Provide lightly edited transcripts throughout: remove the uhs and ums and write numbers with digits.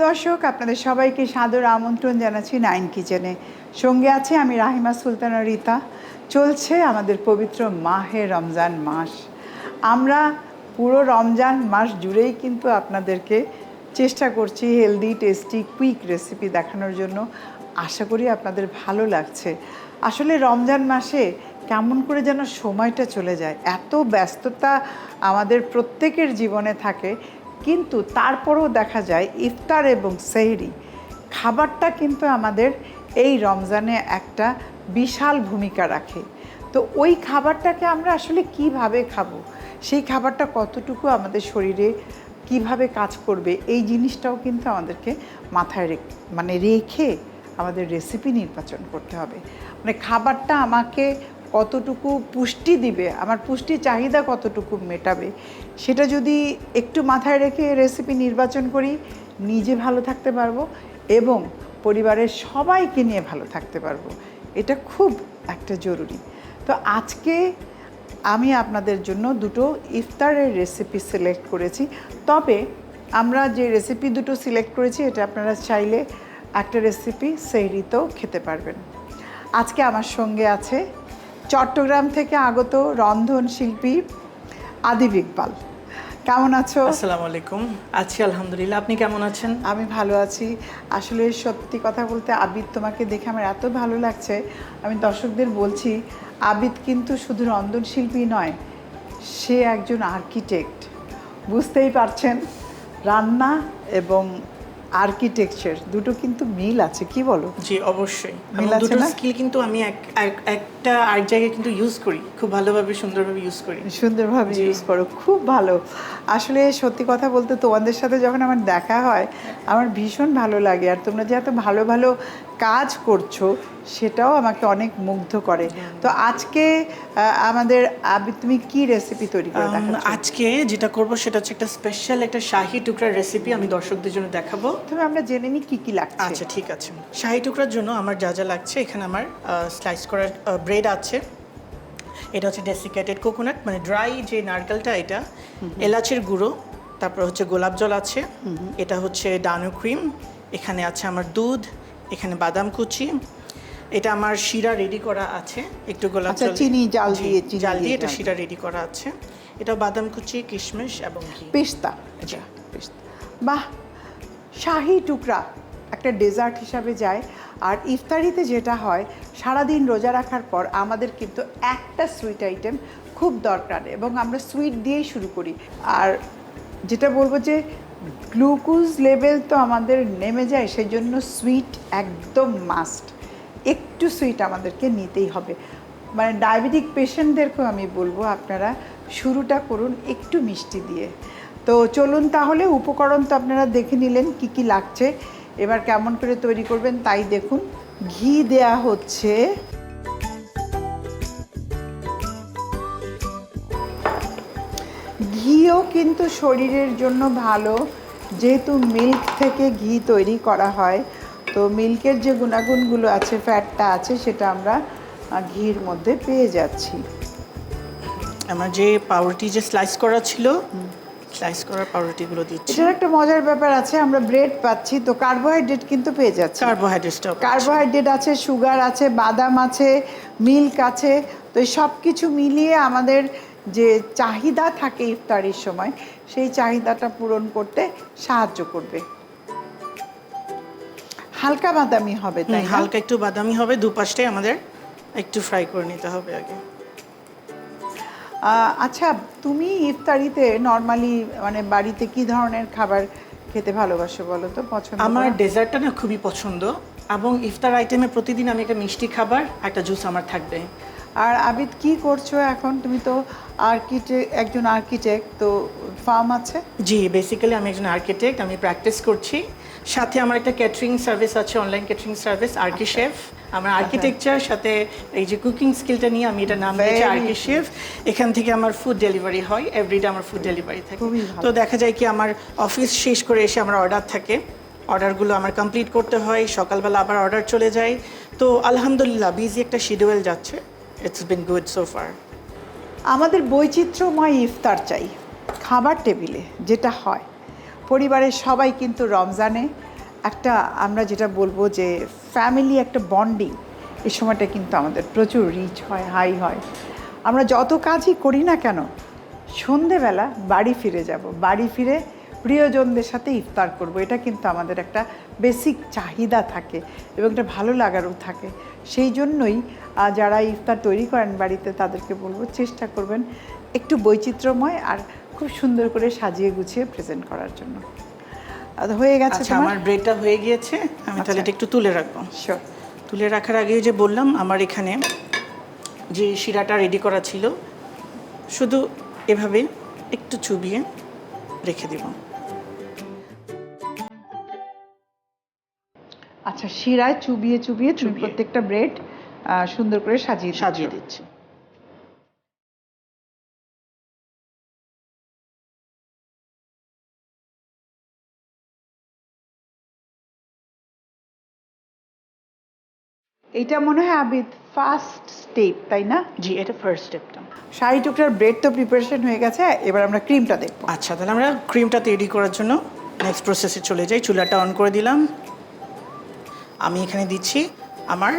দর্শক, আপনাদের সবাইকে সাদর আমন্ত্রণ জানাচ্ছি নাইন কিচেনে। সঙ্গে আছে আমি রাহিমা সুলতানা রিতা। চলছে আমাদের পবিত্র মাহে রমজান মাস। আমরা পুরো রমজান মাস জুড়েই কিন্তু আপনাদেরকে চেষ্টা করছি হেলদি, টেস্টি, কুইক রেসিপি দেখানোর জন্য। আশা করি আপনাদের ভালো লাগছে। আসলে রমজান মাসে কেমন করে যেন সময়টা চলে যায়, এত ব্যস্ততা আমাদের প্রত্যেকের জীবনে থাকে, কিন্তু তারপরেও দেখা যায় ইফতার এবং সেহরি খাবারটা কিন্তু আমাদের এই রমজানে একটা বিশাল ভূমিকা রাখে। তো ওই খাবারটাকে আমরা আসলে কিভাবে খাবো, সেই খাবারটা কতটুকু আমাদের শরীরে কিভাবে কাজ করবে, এই জিনিসটাও কিন্তু আমাদেরকে মাথায় রেখে আমাদের রেসিপি নির্বাচন করতে হবে। মানে খাবারটা আমাকে কতটুকু পুষ্টি দিবে, আমার পুষ্টি চাহিদা কতটুকু মেটাবে, সেটা যদি একটু মাথায় রেখে রেসিপি নির্বাচন করি, নিজে ভালো থাকতে পারবো এবং পরিবারের সবাইকে নিয়ে ভালো থাকতে পারবো। এটা খুব একটা জরুরি। তো আজকে আমি আপনাদের জন্য দুটো ইফতারের রেসিপি সিলেক্ট করেছি। তবে আমরা যে রেসিপি দুটো সিলেক্ট করেছি, এটা আপনারা চাইলে একটা রেসিপি সেহরিতেও খেতে পারবেন। আজকে আমার সঙ্গে আছে চট্টগ্রাম থেকে আগত রন্ধনশিল্পী আদিব ইকবাল। কেমন আছো? আসসালামু আলাইকুম। আছি আলহামদুলিল্লাহ। আপনি কেমন আছেন? আমি ভালো আছি। আসলে সত্যি কথা বলতে আবিদ, তোমাকে দেখে আমার এত ভালো লাগছে। আমি দর্শকদের বলছি, আবিদ কিন্তু শুধু রন্ধনশিল্পী নয়, সে একজন আর্কিটেক্ট। বুঝতেই পারছেন, রান্না এবং আর্কিটেকচার দুটো কিন্তু মিল আছে, কি বলো? জি অবশ্যই। মিল আছে দুটো না? স্কিল কিন্তু আমি একটা আরেক জায়গায় কিন্তু ইউজ করি, খুব ভালোভাবে সুন্দরভাবে ইউজ করি। সুন্দরভাবে ইউজ করো, খুব ভালো। আসলে সত্যি কথা বলতে তোমাদের সাথে যখন আমার দেখা হয়, আমার ভীষণ ভালো লাগে। আর তোমরা যে এত ভালো ভালো কাজ করছো, সেটাও আমাকে অনেক মুগ্ধ করে। তো আজকে আমাদের তুমি কি রেসিপি তৈরি করে দেখাচ্ছ? আজকে যেটা করব সেটা হচ্ছে একটা স্পেশাল একটা শাহী টুকরার রেসিপি আমি দর্শকদের জন্য দেখাবো। তবে আমরা জেনে নিই কি কি লাগছে। আচ্ছা ঠিক আছে। শাহী টুকরার জন্য আমার যা যা লাগছে, এখানে আমার স্লাইস করা ব্রেড আছে, এটা হচ্ছে ডেসিকেটেড কোকোনাট, মানে ড্রাই যে নারকেলটা, এটা এলাচের গুঁড়ো, তারপর হচ্ছে গোলাপ জল আছে, এটা হচ্ছে ডানো ক্রিম, এখানে আছে আমার দুধ, এখানে বাদাম কুচি, এটা আমার শিরা রেডি করা আছে, একটু গোলাপ জল চিনি জাল দিয়ে এটা শিরা রেডি করা আছে, এটা বাদাম কুচি, কিশমিশ এবং ঘি, পেস্তা। জি পেস্তা। বাহ, শাহী টুকরা একটা ডেজার্ট হিসাবে যায়। আর ইফতারিতে যেটা হয়, সারাদিন রোজা রাখার পর আমাদের কিন্তু একটা সুইট আইটেম খুব দরকার, এবং আমরা সুইট দিয়েই শুরু করি। আর যেটা বলবো যে গ্লুকোজ লেভেল তো আমাদের নেমে যায়, সেই জন্য সুইট একদম মাস্ট। একটু সুইট আমাদেরকে নিতেই হবে। মানে ডায়াবেটিক পেশেন্টদেরকেও আমি বলবো, আপনারা শুরুটা করুন একটু মিষ্টি দিয়ে। তো চলুন তাহলে, উপকরণ তো আপনারা দেখে নিলেন কি কি লাগছে, এবার কেমন করে তৈরি করবেন তাই দেখুন। ঘি দেয়া হচ্ছে, ঘিও কিন্তু শরীরের জন্য ভালো, যেহেতু মিল্ক থেকে ঘি তৈরি করা হয়। তো মিল্কের যে গুণাগুণগুলো আছে, ফ্যাটটা আছে, সেটা আমরা ঘির মধ্যে পেয়ে যাচ্ছি। আমার যে পাউরুটি যে স্লাইস করা ছিল, স্লাইস করা পাউরুটিগুলো দিচ্ছি। এটার একটা মজার ব্যাপার আছে, আমরা ব্রেড পাচ্ছি, তো কার্বোহাইড্রেট কিন্তু পেয়ে যাচ্ছি। কার্বোহাইড্রেট আছে, সুগার আছে, বাদাম আছে, মিল্ক আছে। তো এই সব কিছু মিলিয়ে আমাদের যে চাহিদা থাকে ইফতারির সময়, সেই চাহিদাটা পূরণ করতে সাহায্য করবে। হালকা বাদামি হবে, তাই না? হালকা একটু বাদামি হবে, দুপাশটাই আমাদের একটু ফ্রাই করে নিতে হবে আগে। আচ্ছা, তুমি ইফতারিতে নর্মালি মানে বাড়িতে কি ধরনের খাবার খেতে ভালোবাসো বলো তো? পছন্দ আমার ডেজার্টটা না খুবই পছন্দ, এবং ইফতার আইটেমে প্রতিদিন আমি একটা মিষ্টি খাবার, একটা জুস আমার থাকবে। আর আবিদ, কি করছো এখন? তুমি তো একজন আর্কিটেক্ট, তো ফার্ম আছে? জি, বেসিক্যালি আমি একজন আর্কিটেক্ট, আমি প্র্যাকটিস করছি, সাথে আমার একটা ক্যাটারিং সার্ভিস আছে, অনলাইন ক্যাটারিং সার্ভিস, আর্কি শেফ। আমার আর্কিটেকচার সাথে এই যে কুকিং স্কিলটা নিয়ে আমি এটা নাম দিয়েছি আর্কি শেফ। এখান থেকে আমার ফুড ডেলিভারি হয়, এভরিডে আমার ফুড ডেলিভারি থাকে। তো দেখা যায় কি, আমার অফিস শেষ করে এসে আমার অর্ডার থাকে, অর্ডারগুলো আমার কমপ্লিট করতে হয়, সকালবেলা আবার অর্ডার চলে যায়। তো আলহামদুলিল্লাহ বিজি একটা শিডিউল যাচ্ছে, it's been good so far. আমাদের বৈচিত্র্যময় ইফতার চাই। খাবার টেবিলে যেটা হয়, পরিবারের সবাই কিন্তু রমজানে একটা আমরা যেটা বলবো যে ফ্যামিলি একটা বন্ডিং, এই সময়টা কিন্তু আমাদের প্রচুর রিচ হয়, হাই হয়। আমরা যত কাজই করি না কেন, সন্ধেবেলা বাড়ি ফিরে যাব, বাড়ি ফিরে প্রিয়জনদের সাথে ইফতার করব, এটা কিন্তু আমাদের একটা বেসিক চাহিদা থাকে এবং একটা ভালো লাগারও থাকে। সেই জন্যই যারা ইফতার তৈরি করেন বাড়িতে, তাদেরকে বলবো চেষ্টা করবেন একটু বৈচিত্র্যময় আর খুব সুন্দর করে সাজিয়ে গুছিয়ে প্রেজেন্ট করার জন্য। হয়ে গেছে আচ্ছা, আমার ব্রেডটা হয়ে গিয়েছে, আমি তাহলে এটা একটু তুলে রাখবো। শিওর। তুলে রাখার আগে যে বললাম, আমার এখানে যে শিরাটা রেডি করা ছিল, শুধু এভাবে একটু চুবিয়ে রেখে দিব। আচ্ছা, শিরায় চুবিয়ে চুবিয়ে তুমি প্রত্যেকটা ব্রেড সুন্দর করে সাজিয়ে দিচ্ছি। এটা মনে হয় আবিদ ফার্স্ট স্টেপ, তাই না? জি, এটা ফার্স্ট স্টেপটা। শাহি টুকরার ব্রেড তো প্রিপারেশন হয়ে গেছে, এবার আমরা ক্রিমটা দেখব। আচ্ছা, তাহলে আমরা ক্রিমটা তৈরি করার জন্য নেক্সট প্রসেসে চলে যাই। চুলাটা অন করে দিলাম। আমি এখানে দিচ্ছি আমার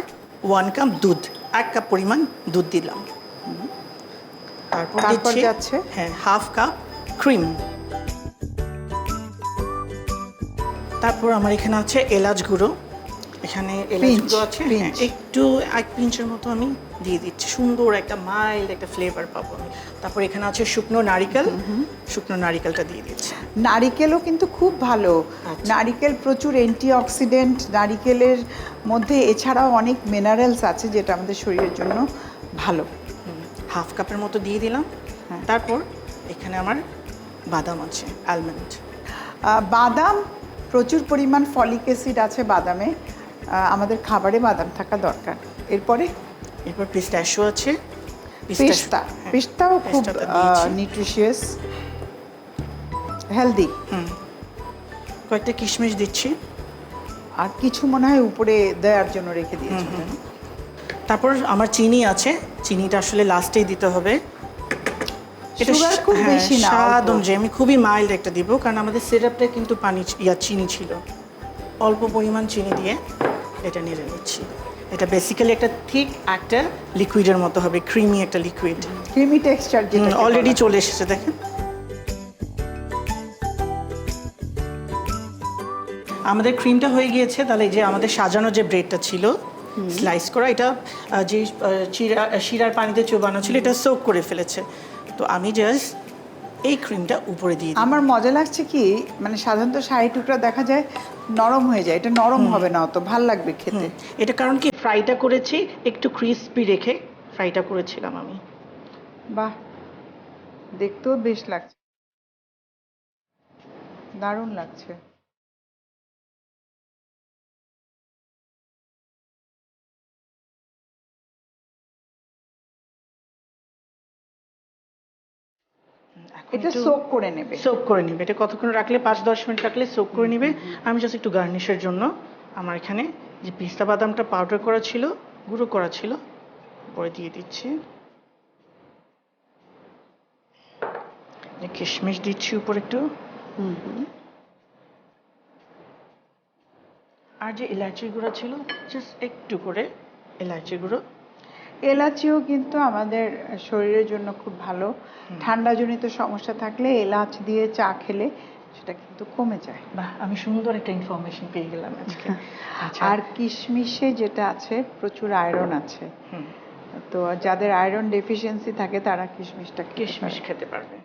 1 কাপ দুধ, 1 কাপ পরিমাণ দুধ দিলাম। তারপর যাচ্ছে হ্যাঁ 1/2 কাপ ক্রিম। তারপর আমার এখানে আছে এলাচ গুঁড়ো, এখানে এলাচ গুঁড়ো আছে, একটু 1 পিঞ্চের মতো আমি দিয়ে দিচ্ছি, সুন্দর একটা মাইল্ড একটা ফ্লেভার পাবো আমি। তারপর এখানে আছে শুকনো নারিকেল, শুকনো নারিকেলটা দিয়ে দিচ্ছি। নারিকেলও কিন্তু খুব ভালো। নারিকেল প্রচুর অ্যান্টিঅক্সিডেন্ট, নারিকেলের মধ্যে এছাড়াও অনেক মিনারেলস আছে যেটা আমাদের শরীরের জন্য ভালো। 1/2 কাপের মতো দিয়ে দিলাম। তারপর এখানে আমার বাদাম আছে, আলমন্ড। বাদাম, প্রচুর পরিমাণ ফলিক অ্যাসিড আছে বাদামে, আমাদের খাবারে বাদাম থাকা দরকার। এরপর পিস্তাশিও আছে, পিস্তাও খুব নিউট্রিশিয়াস, হেলদি। কয়েকটা কিশমিশ দিচ্ছি, আর কিছু মনে হয় উপরে দেওয়ার জন্য রেখে দিয়েছি। তারপর আমার চিনি আছে, চিনিটা আসলে লাস্টেই দিতে হবে। এটা খুব বেশি না, স্বাদ অনুযায়ী আমি খুবই মাইল্ড একটা দিব, কারণ আমাদের সিরাপটা কিন্তু চিনি ছিল। অল্প পরিমাণ চিনি দিয়ে এটা নেড়ে নিচ্ছি। এটা বেসিক্যালি একটা ঠিক একটা লিকুইডের মতো হবে, ক্রিমি একটা লিকুইড, ক্রিমি টেক্সচার যেটা অলরেডি চলে এসেছে দেখেন। আমাদের ক্রিমটা হয়ে গিয়েছে। তাহলে যে আমাদের সাজানো যে ব্রেডটা ছিল স্লাইস করা, এটা যে শিরার পানিতে চোবানো ছিল, এটা সোক করে ফেলেছে। তো আমি জাস্ট এই ক্রিমটা উপরে দিয়ে দিই। আমার মজা লাগছে কি, মানে সাধারণত শাহি টুকরা দেখা যায় নরম হয়ে যায়, এটা নরম হবে না, অত ভাল লাগবে খেতে। এটা কারণ কি ফ্রাইটা করেছি একটু ক্রিস্পি রেখে ফ্রাইটা করেছিলাম আমি। বাহ, দেখতেও বেশ লাগছে, দারুণ লাগছে। এটা সোক করে নেবে, এটা কতক্ষণ রাখলে, 5-10 মিনিট রাখলে সোক করে নেবে। আমি জাস্ট একটু গার্নিশের জন্য আমার এখানে যে পিস্তা বাদামটা পাউডার করা ছিল, গুঁড়ো করা ছিল, পরে দিয়ে দিচ্ছি। কিশমিশ দিচ্ছি উপর একটু, আর যে এলাচি গুঁড়ো ছিল জাস্ট একটু করে এলাচি গুঁড়ো। এলাচিও কিন্তু আমাদের শরীরের জন্য খুব ভালো। ঠান্ডাজনিত সমস্যা থাকলে এলাচ দিয়ে চা খেলে সেটা কিন্তু কমে যায়। বাহ, আমি সুন্দর একটা ইনফরমেশন পেয়ে গেলাম আজকে। আর কিশমিশে যেটা আছে প্রচুর আয়রন আছে, তো যাদের আয়রন ডেফিসিয়েন্সি থাকে তারা কিশমিশ খেতে পারবে।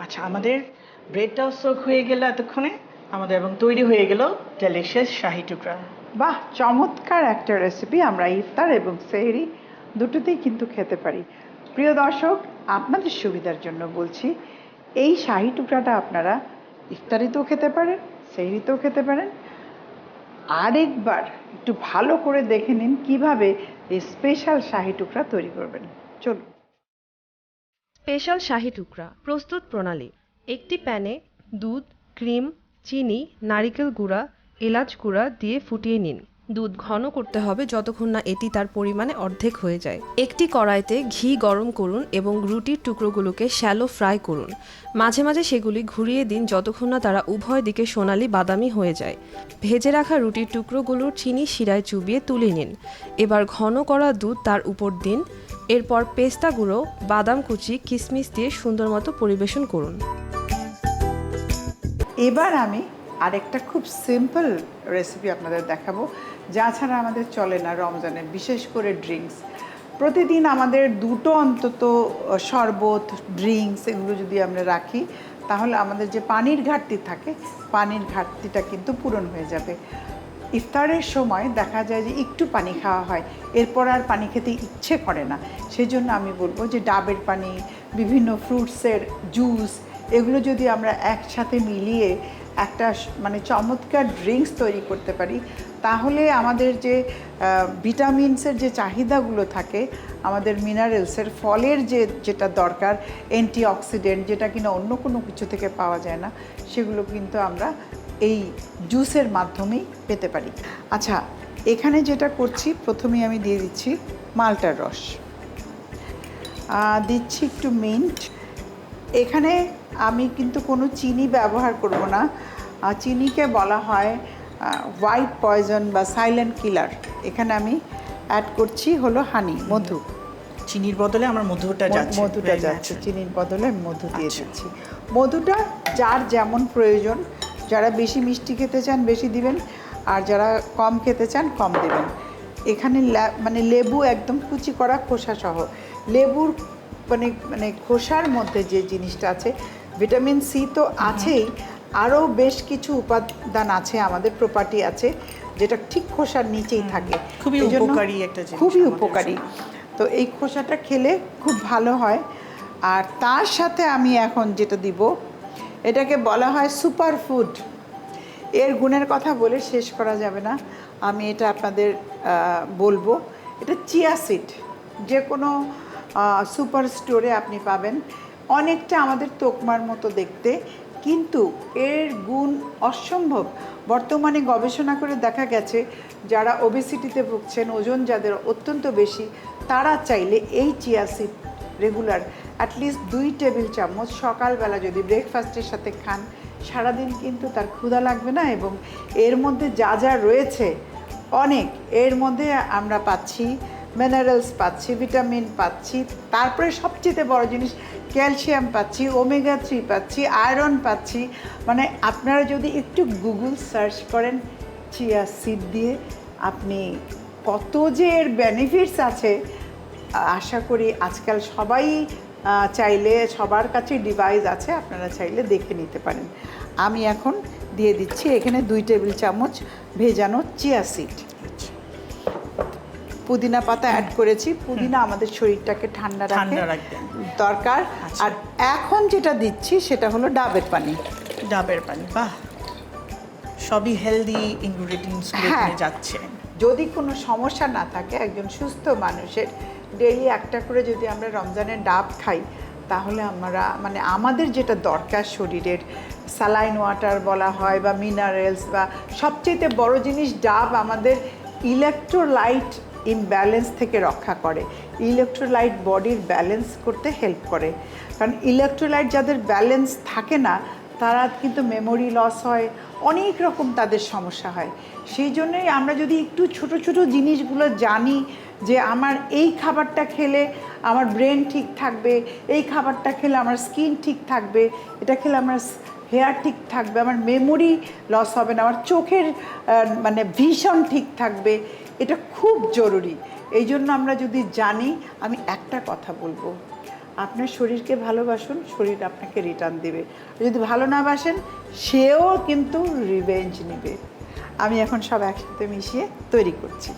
আচ্ছা, আমাদের ব্রেডটাও সোক হয়ে গেল এতক্ষণে আমাদের, এবং তৈরি হয়ে গেল ডেলিশিয়াস শাহি টুকরা। বাহ, চমৎকার একটা রেসিপি। আমরা ইফতার এবং সেহরি দুটোতেই কিন্তু খেতে পারি। প্রিয় দর্শক, আপনাদের সুবিধার জন্য বলছি, এই শাহি টুকরাটা আপনারা ইফতারিতেও খেতে পারেন, সেহরিতেও খেতে পারেন। আরেকবার একটু ভালো করে দেখে নিন কিভাবে এই স্পেশাল শাহি টুকরা তৈরি করবেন। চলুন। স্পেশাল শাহি টুকরা প্রস্তুত প্রণালী: একটি প্যানে দুধ, ক্রিম, চিনি, নারিকেল গুঁড়া, এলাচ গুঁড়া দিয়ে ফুটিয়ে নিন। দুধ ঘন করতে হবে যতক্ষণ না এটি তার পরিমাণে অর্ধেক হয়ে যায়। একটি কড়াইতে ঘি গরম করুন এবং রুটির টুকরোগুলোকে শ্যালো ফ্রাই করুন। মাঝে মাঝে সেগুলি ঘুরিয়ে দিন যতক্ষণ না তারা উভয় দিকে সোনালি বাদামি হয়ে যায়। ভেজে রাখা রুটির টুকরোগুলোর চিনি শিরায় চুবিয়ে তুলে নিন। এবার ঘন করা দুধ তার উপর দিন। এরপর পেস্তা গুঁড়ো, বাদাম কুচি, কিশমিশ দিয়ে সুন্দর মতো পরিবেশন করুন। এবার আমি আরেকটা খুব সিম্পল রেসিপি আপনাদের দেখাবো, যা ছাড়া আমাদের চলে না রমজানে, বিশেষ করে ড্রিঙ্কস। প্রতিদিন আমাদের দুটো অন্তত শরবত, ড্রিঙ্কস এগুলো যদি আমরা রাখি, তাহলে আমাদের যে পানির ঘাটতি থাকে, পানির ঘাটতিটা কিন্তু পূরণ হয়ে যাবে। ইফতারের সময় দেখা যায় যে একটু পানি খাওয়া হয়, এরপর আর পানি খেতে ইচ্ছে করে না। সেই জন্য আমি বলবো যে ডাবের পানি, বিভিন্ন ফ্রুটসের জুস, এগুলো যদি আমরা একসাথে মিলিয়ে একটা মানে চমৎকার ড্রিঙ্কস তৈরি করতে পারি, তাহলে আমাদের যে ভিটামিনসের যে চাহিদাগুলো থাকে, আমাদের মিনারেলসের, ফলের যেটা দরকার, অ্যান্টিঅক্সিডেন্ট, যেটা কিনা অন্য কোনো কিছু থেকে পাওয়া যায় না, সেগুলো কিন্তু আমরা এই জুসের মাধ্যমেই পেতে পারি। আচ্ছা, এখানে যেটা করছি, প্রথমেই আমি দিয়ে দিচ্ছি মালটার রস, দিচ্ছি একটু মিন্ট। এখানে আমি কিন্তু কোনো চিনি ব্যবহার করব না। চিনিকে বলা হয় হোয়াইট পয়জন বা সাইলেন্ট কিলার। এখানে আমি অ্যাড করছি হলো হানি, মধু। চিনির বদলে আমার মধুটা যাচ্ছে। চিনির বদলে মধু দিয়ে দিচ্ছি। মধুটা যার যেমন প্রয়োজন, যারা বেশি মিষ্টি খেতে চান বেশি দিবেন, আর যারা কম খেতে চান কম দেবেন। এখানে মানে লেবু একদম কুচি করা খোসা সহ, লেবুর মানে খোসার মধ্যে যে জিনিসটা আছে, ভিটামিন সি তো আছেই, আরও বেশ কিছু উপাদান আছে, আমাদের প্রপার্টি আছে, যেটা ঠিক খোসার নিচেই থাকে। খুবই উপকারী একটা জিনিস, খুবই উপকারী। তো এই খোসাটা খেলে খুব ভালো হয়। আর তার সাথে আমি এখন যেটা দিব, এটাকে বলা হয় সুপার ফুড। এর গুণের কথা বলে শেষ করা যাবে না, আমি এটা আপনাদের বলবো। এটা চিয়া সিড, যে কোনো সুপার স্টোরে আপনি পাবেন। অনেকটা আমাদের তোকমার মতো দেখতে, কিন্তু এর গুণ অসম্ভব। বর্তমানে গবেষণা করে দেখা গেছে, যারা ওবেসিটিতে ভুগছেন, ওজন যাদের অত্যন্ত বেশি, তারা চাইলে এই chia seed regular at least 2 table চামচ সকালবেলা যদি ব্রেকফাস্টের সাথে খান, সারাদিন কিন্তু তার ক্ষুধা লাগবে না। এবং এর মধ্যে যা যা রয়েছে অনেক, এর মধ্যে আমরা পাচ্ছি মিনারেলস, পাচ্ছি ভিটামিন, পাচ্ছি, তারপরে সবচেয়ে বড় জিনিস ক্যালসিয়াম পাচ্ছি, ওমেগা 3 পাচ্ছি, আয়রন পাচ্ছি। মানে আপনারা যদি একটু গুগল সার্চ করেন চিয়া সিড দিয়ে, আপনি কত যে এর বেনিফিটস আছে, আশা করি আজকাল সবাই চাইলে, সবার কাছে ডিভাইস আছে, আপনারা চাইলে দেখে নিতে পারেন। আমি এখন দিয়ে দিচ্ছি এখানে 2 টেবিল চামচ ভেজানো চিয়া সিড। পুদিনা পাতা অ্যাড করেছি। পুদিনা আমাদের শরীরটাকে ঠান্ডা রাখে দরকার। আর এখন যেটা দিচ্ছি সেটা হলো ডাবের পানি। ডাবের পানি, বাহ, সবই হেলদি ইনগ্রেডিয়েন্টস যাচ্ছে। যদি কোনো সমস্যা না থাকে, একজন সুস্থ মানুষের ডেইলি একটা করে যদি আমরা রমজানের ডাব খাই, তাহলে আমরা মানে আমাদের যেটা দরকার শরীরের, স্যালাইন ওয়াটার বলা হয় বা মিনারেলস, বা সবচেয়ে বড় জিনিস ডাব আমাদের ইলেকট্রোলাইট ইমব্যালেন্স থেকে রক্ষা করে। ইলেকট্রোলাইট বডির ব্যালেন্স করতে হেল্প করে, কারণ ইলেকট্রোলাইট যাদের ব্যালেন্স থাকে না, তারা কিন্তু মেমোরি লস হয়, অনেক রকম তাদের সমস্যা হয়। সেই জন্যই আমরা যদি একটু ছোট ছোট জিনিসগুলো জানি, যে আমার এই খাবারটা খেলে আমার ব্রেন ঠিক থাকবে, এই খাবারটা খেলে আমার স্কিন ঠিক থাকবে, এটা খেলে আমার হেয়ার ঠিক থাকবে, আমার মেমোরি লস হবে না, আমার চোখের মানে ভিশন ঠিক থাকবে, এটা খুব জরুরি। এই জন্য আমরা যদি জানি, আমি একটা কথা বলবো, আপনার শরীরকে ভালোবাসুন, শরীর আপনাকে রিটার্ন দেবে। যদি ভালো না বাসেন, সেও কিন্তু রিভেঞ্জ নেবে। আমি এখন সব একসাথে মিশিয়ে তৈরি করছি।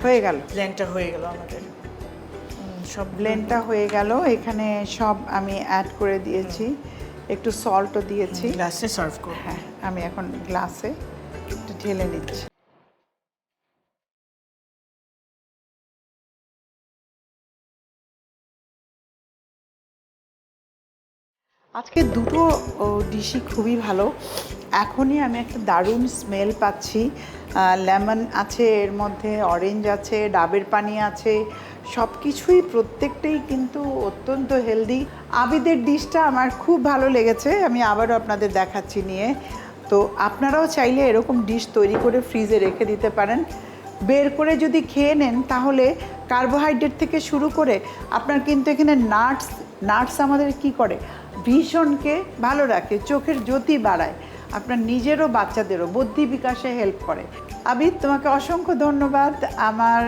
হয়ে গেল, ব্লেন্ডটা হয়ে গেল আমাদের, সব ব্লেন্ডটা হয়ে গেল। এখানে সব আমি অ্যাড করে দিয়েছি, একটু সল্টও দিয়েছি। গ্লাসে সার্ভ করব। হ্যাঁ, আমি এখন গ্লাসে একটু ঢেলে নিচ্ছি। আজকে দুটো ডিশই খুবই ভালো। এখনই আমি একটা দারুণ স্মেল পাচ্ছি। লেমন আছে, এর মধ্যে অরেঞ্জ আছে, ডাবের পানি আছে, সব কিছুই প্রত্যেকটাই কিন্তু অত্যন্ত হেলদি। আবিদের ডিশটা আমার খুব ভালো লেগেছে, আমি আবারও আপনাদের দেখাচ্ছি নিয়ে। তো আপনারাও চাইলে এরকম ডিশ তৈরি করে ফ্রিজে রেখে দিতে পারেন। বের করে যদি খেয়ে নেন তাহলে কার্বোহাইড্রেট থেকে শুরু করে আপনার কিন্তু এখানে নাটস আমাদের কি করে, ভীষণকে ভালো রাখে, চোখের জ্যোতি বাড়ায়, আপনার নিজেরও বাচ্চাদেরও বুদ্ধি বিকাশে হেল্প করে। আবিদ, তোমাকে অসংখ্য ধন্যবাদ আমার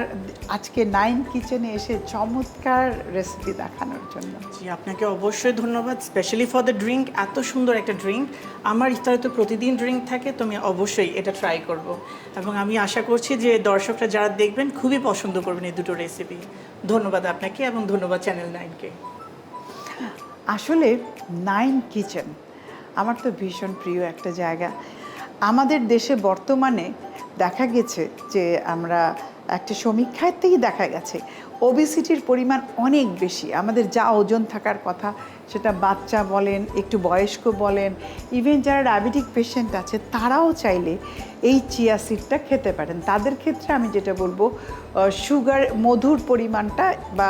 আজকে 9 কিচেনে এসে চমৎকার রেসিপি দেখানোর জন্য। জি, আপনাকে অবশ্যই ধন্যবাদ, স্পেশালি ফর দ্য ড্রিঙ্ক। এত সুন্দর একটা ড্রিঙ্ক, আমার ইফতারে তো প্রতিদিন ড্রিঙ্ক থাকে, তো আমি অবশ্যই এটা ট্রাই করব। এবং আমি আশা করছি যে দর্শকরা যারা দেখবেন খুবই পছন্দ করবেন এই দুটো রেসিপি। ধন্যবাদ আপনাকে এবং ধন্যবাদ চ্যানেল 9কে। আসলে 9 কিচেন আমার তো ভীষণ প্রিয় একটা জায়গা। আমাদের দেশে বর্তমানে দেখা গেছে যে আমরা একটা সমীক্ষার থেকেই দেখা গেছে ওবেসিটির পরিমাণ অনেক বেশি। আমাদের যা ওজন থাকার কথা, সেটা বাচ্চা বলেন, একটু বয়স্ক বলেন, ইভেন যারা ডায়াবেটিক পেশেন্ট আছে তারাও চাইলে এই চিয়া সিডটা খেতে পারেন। তাদের ক্ষেত্রে আমি যেটা বলবো, সুগার, মধুর পরিমাণটা বা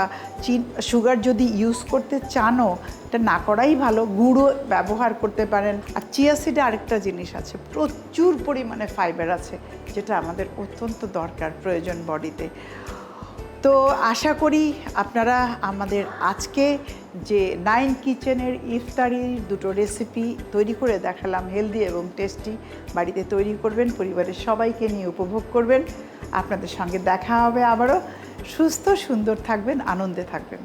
সুগার যদি ইউজ করতে চানও এটা না করাই ভালো, গুঁড়ো ব্যবহার করতে পারেন। আর চিয়া সিডে আরেকটা জিনিস আছে, প্রচুর পরিমাণে ফাইবার আছে, যেটা আমাদের অত্যন্ত দরকার, প্রয়োজন বডিতে। তো আশা করি আপনারা আমাদের আজকে যে 9 কিচেনের ইফতারির দুটো রেসিপি তৈরি করে দেখালাম, হেলদি এবং টেস্টি, বাড়িতে তৈরি করবেন, পরিবারের সবাইকে নিয়ে উপভোগ করবেন। আপনাদের সঙ্গে দেখা হবে আবারও। সুস্থ সুন্দর থাকবেন, আনন্দে থাকবেন।